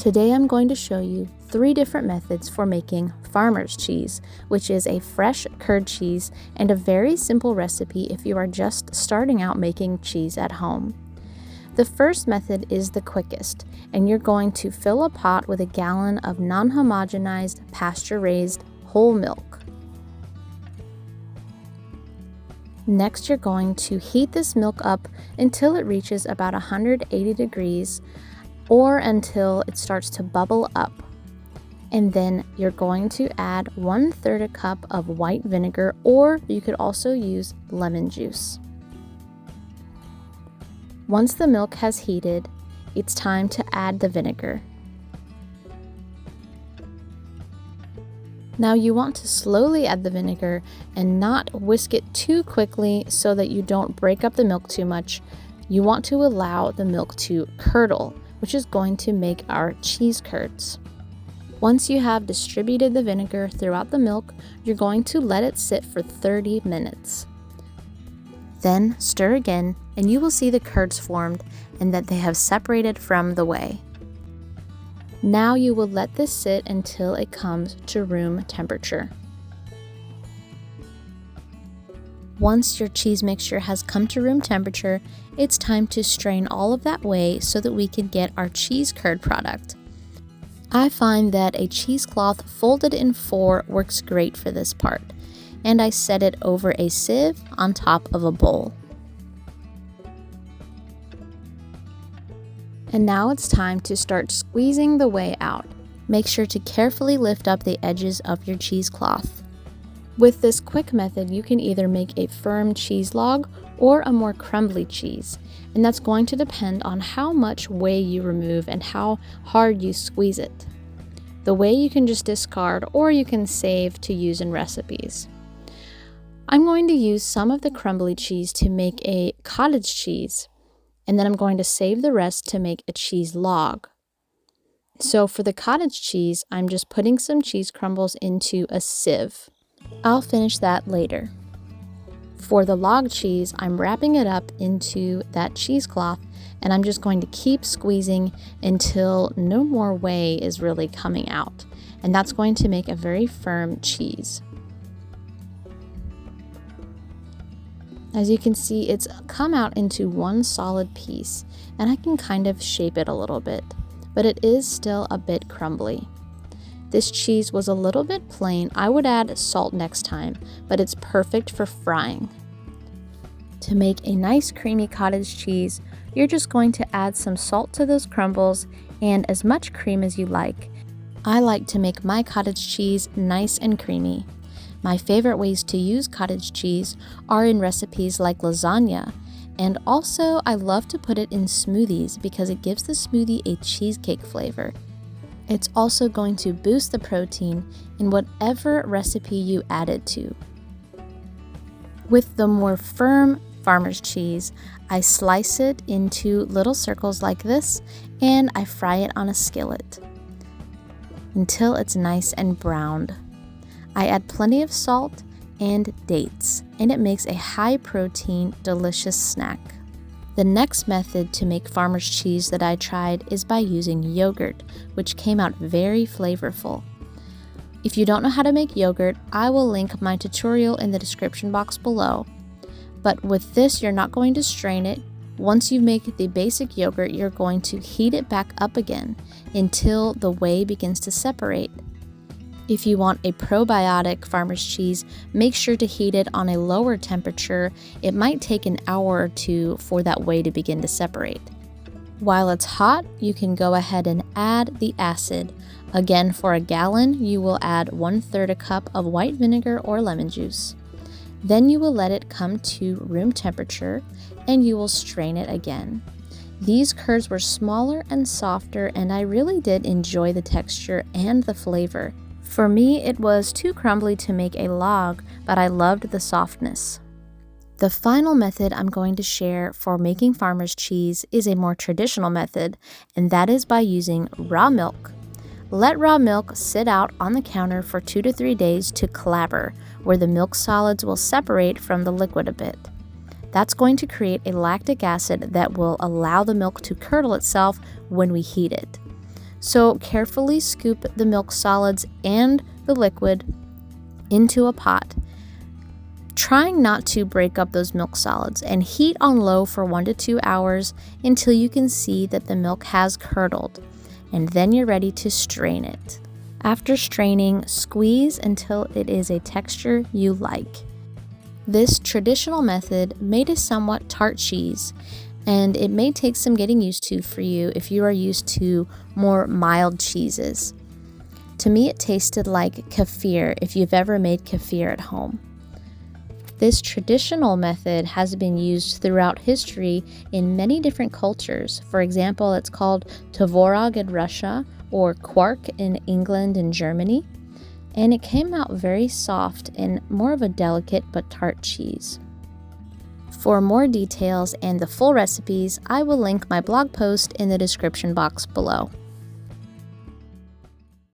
Today I'm going to show you 3 different methods for making farmer's cheese, which is a fresh curd cheese and a very simple recipe if you are just starting out making cheese at home. The first method is the quickest, and you're going to fill a pot with a gallon of non-homogenized pasture-raised whole milk. Next, you're going to heat this milk up until it reaches about 180 degrees or until it starts to bubble up. And then you're going to add 1/3 cup of white vinegar, or you could also use lemon juice. Once the milk has heated, it's time to add the vinegar. Now you want to slowly add the vinegar and not whisk it too quickly so that you don't break up the milk too much. You want to allow the milk to curdle, which is going to make our cheese curds. Once you have distributed the vinegar throughout the milk, you're going to let it sit for 30 minutes. Then stir again, and you will see the curds formed and that they have separated from the whey. Now you will let this sit until it comes to room temperature. Once your cheese mixture has come to room temperature, it's time to strain all of that whey so that we can get our cheese curd product. I find that a cheesecloth folded in 4 works great for this part, and I set it over a sieve on top of a bowl. And now it's time to start squeezing the whey out. Make sure to carefully lift up the edges of your cheesecloth. With this quick method, you can either make a firm cheese log or a more crumbly cheese, and that's going to depend on how much whey you remove and how hard you squeeze it. The whey you can just discard, or you can save to use in recipes. I'm going to use some of the crumbly cheese to make a cottage cheese, and then I'm going to save the rest to make a cheese log. So for the cottage cheese, I'm just putting some cheese crumbles into a sieve. I'll finish that later. For the log cheese, I'm wrapping it up into that cheesecloth, and I'm just going to keep squeezing until no more whey is really coming out. And that's going to make a very firm cheese. As you can see, it's come out into one solid piece, and I can kind of shape it a little bit, but it is still a bit crumbly. This cheese was a little bit plain. I would add salt next time, but it's perfect for frying. To make a nice creamy cottage cheese, you're just going to add some salt to those crumbles and as much cream as you like. I like to make my cottage cheese nice and creamy. My favorite ways to use cottage cheese are in recipes like lasagna, and also I love to put it in smoothies because it gives the smoothie a cheesecake flavor. It's also going to boost the protein in whatever recipe you add it to. With the more firm farmer's cheese, I slice it into little circles like this, and I fry it on a skillet until it's nice and browned. I add plenty of salt and dates, and it makes a high-protein, delicious snack. The next method to make farmer's cheese that I tried is by using yogurt, which came out very flavorful. If you don't know how to make yogurt, I will link my tutorial in the description box below. But with this, you're not going to strain it. Once you make the basic yogurt, you're going to heat it back up again until the whey begins to separate. If you want a probiotic farmer's cheese, make sure to heat it on a lower temperature. It might take an hour or 2 for that whey to begin to separate. While it's hot, you can go ahead and add the acid. Again, for a gallon, you will add 1/3 cup of white vinegar or lemon juice. Then you will let it come to room temperature, and you will strain it again. These curds were smaller and softer, and I really did enjoy the texture and the flavor. For me, it was too crumbly to make a log, but I loved the softness. The final method I'm going to share for making farmer's cheese is a more traditional method, and that is by using raw milk. Let raw milk sit out on the counter for 2 to 3 days to clabber, where the milk solids will separate from the liquid a bit. That's going to create a lactic acid that will allow the milk to curdle itself when we heat it. So carefully scoop the milk solids and the liquid into a pot, trying not to break up those milk solids, and heat on low for 1 to 2 hours until you can see that the milk has curdled, and then you're ready to strain it. After straining, squeeze until it is a texture you like. This traditional method made a somewhat tart cheese, and it may take some getting used to for you if you are used to more mild cheeses. To me, it tasted like kefir if you've ever made kefir at home. This traditional method has been used throughout history in many different cultures. For example, it's called Tvorog in Russia or quark in England and Germany, and it came out very soft and more of a delicate but tart cheese. For more details and the full recipes, I will link my blog post in the description box below.